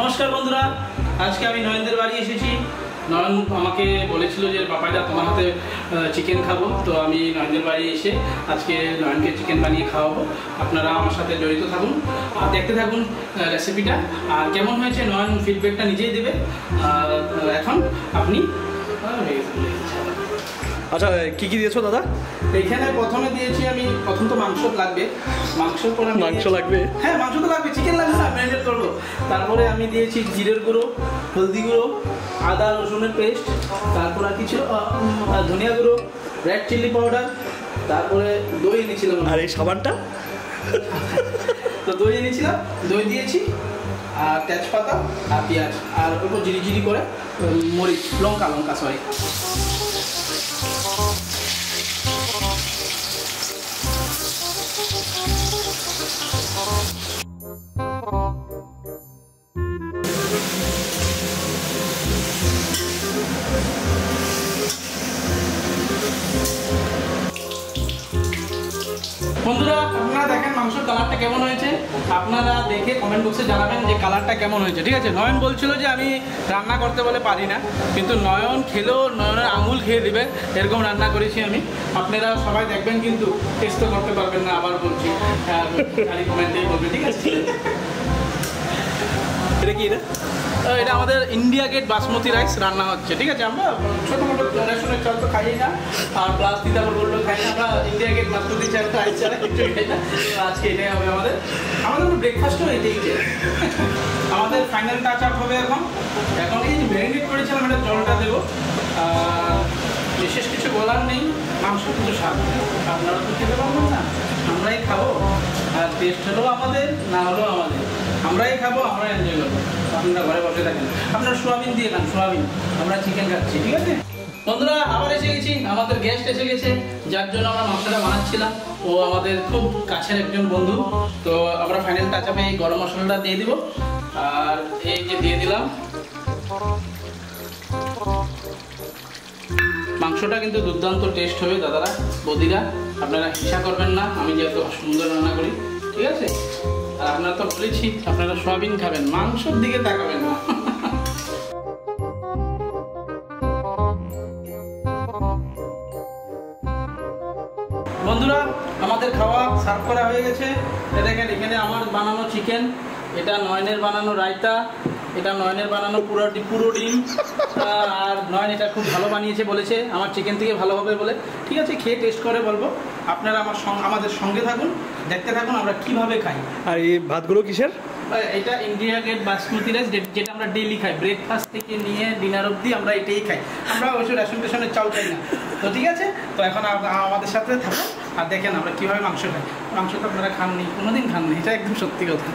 নমস্কার বন্ধুরা, আজকে আমি নয়নদের বাড়ি এসেছি। নয়ন আমাকে বলেছিল যে পাপাইদা তোমার হাতে চিকেন খাবো, তো আমি নয়নদের বাড়ি এসে আজকে নয়নকে চিকেন বানিয়ে খাওয়াবো। আপনারা আমার সাথে জড়িত থাকুন আর দেখতে থাকুন রেসিপিটা, আর কেমন হয়েছে নয়ন ফিডব্যাকটা নিজেই দেবে। এখন আপনি আচ্ছা, কি কি দিয়েছো দাদা? এইখানে প্রথমে দিয়েছি আমি, প্রথম তো মাংস লাগবে, মাংস পরে মাংস লাগবে, হ্যাঁ মাংস তো লাগবে, চিকেন লাগবে না, ম্যারিনেট করবো। তারপরে আমি দিয়েছি জিরের গুঁড়ো, হলদি গুঁড়ো, আদা রসুনের পেস্ট, তারপর আর কিছু ধনিয়া গুঁড়ো, রেড চিলি পাউডার, তারপরে দই এনেছিলাম। আর এই সাবানটা তো দই এনেছিলাম, দই দিয়েছি, আর তেজপাতা আর পেঁয়াজ, আর ওপর জিরি জিরি করে মরিচ, লঙ্কা সরি। বন্ধুরা, আপনারা দেখেন মাংসের কালারটা কেমন হয়েছে, আপনারা দেখে কমেন্ট বক্সে জানাবেন যে কালারটা কেমন হয়েছে। ঠিক আছে, নয়ন বলছিল যে আমি রান্না করতে বলে পারি না, কিন্তু নয়ন খেলেও নয়নের আঙুল খেয়ে দেবে এরকম রান্না করেছি আমি। আপনারা সবাই দেখবেন, কিন্তু টেস্ট তো করতে পারবেন না, আবার বলছি, খালি কমেন্টেই বলবেন। ঠিক আছে, এটা কি? এটা আমাদের ইন্ডিয়া গেট বাসমতি রাইস রান্না হচ্ছে। ঠিক আছে, আমরা ছোটো মোটো রেশনের চাল তো খাই না, আর প্লাস দিদাবর বললেও খাই না, আমরা ইন্ডিয়া গেট বাসমতি চাল রাইস ছাড়া কিছু খাই না। আজকে এটাই হবে আমাদের ব্রেকফাস্টও এটাই। আমাদের ফাইনাল টাচ আপ হবে এখন এই যে ম্যারিনেট করেছিলাম, এটা জলটা দেবো। বিশেষ কিছু বলার নেই, মাংস কিছু স্বাদ, আপনারা তো খেতে পারবেন না, আমরাই খাবো। আর টেস্ট হলেও আমাদের, না হলেও আমাদের, আমরাই খাবো, আমরাই এনজয় করবো। আপনারা ঘরে বসে থাকেন, আপনারা সোয়াবিন দিয়ে খান, সোয়াবিন, আমরা চিকেন খাচ্ছি। ঠিক আছে বন্ধুরা, আবার এসে গেছি, আমাদের গেস্ট এসে গেছে, যার জন্য আমরা মাংসটা বানাচ্ছিলাম। ও আমাদের খুব কাছের একজন বন্ধু। তো আমরা ফাইনাল টাচ আপে এই গরম মশলাটা দিয়ে দিব, আর এই যে দিয়ে দিলাম। মাংসটা কিন্তু দুর্দান্ত টেস্ট হবে দাদারা, বৌদিরা, আপনারা হিংসা করবেন না, আমি যেহেতু সুন্দর রান্না করি। ঠিক আছে, আর আপনারা তো বলেছি আপনারা সোয়াবিন খাবেন, মাংসের দিকে তাকাবেন না। বন্ধুরা, আমাদের খাওয়া সার্ভ করা হয়ে গেছে। দেখেন, এখানে আমার বানানো চিকেন, এটা নয়নের বানানো রায়তা, এটা নয়নের বানানো পুরো ডিম, আর নয়ন এটা খুব ভালো বানিয়েছে, বলেছে আমার চিকেন থেকে ভালো হবে বলে। ঠিক আছে, খেয়ে টেস্ট করে বলবো। আপনারা আমাদের সঙ্গে থাকুন, দেখতে থাকুন আমরা কিভাবে খাই। আর এই ভাতগুলো কিসের? এটা ইন্ডিয়া গেট বাসমতি রাইস, যেটা আমরা ডেইলি খাই, ব্রেকফাস্ট থেকে নিয়ে ডিনার অবধি আমরা এটাই খাই। আমরা অবশ্য রেশন টেশনের চাল খাই না। তো ঠিক আছে, তো এখন আমাদের সাথে থাকুন আর দেখেন আমরা কীভাবে মাংস খাই। মাংস তো আপনারা খাননি, কোনোদিন খাননি, এটা একদম সত্যি কথা।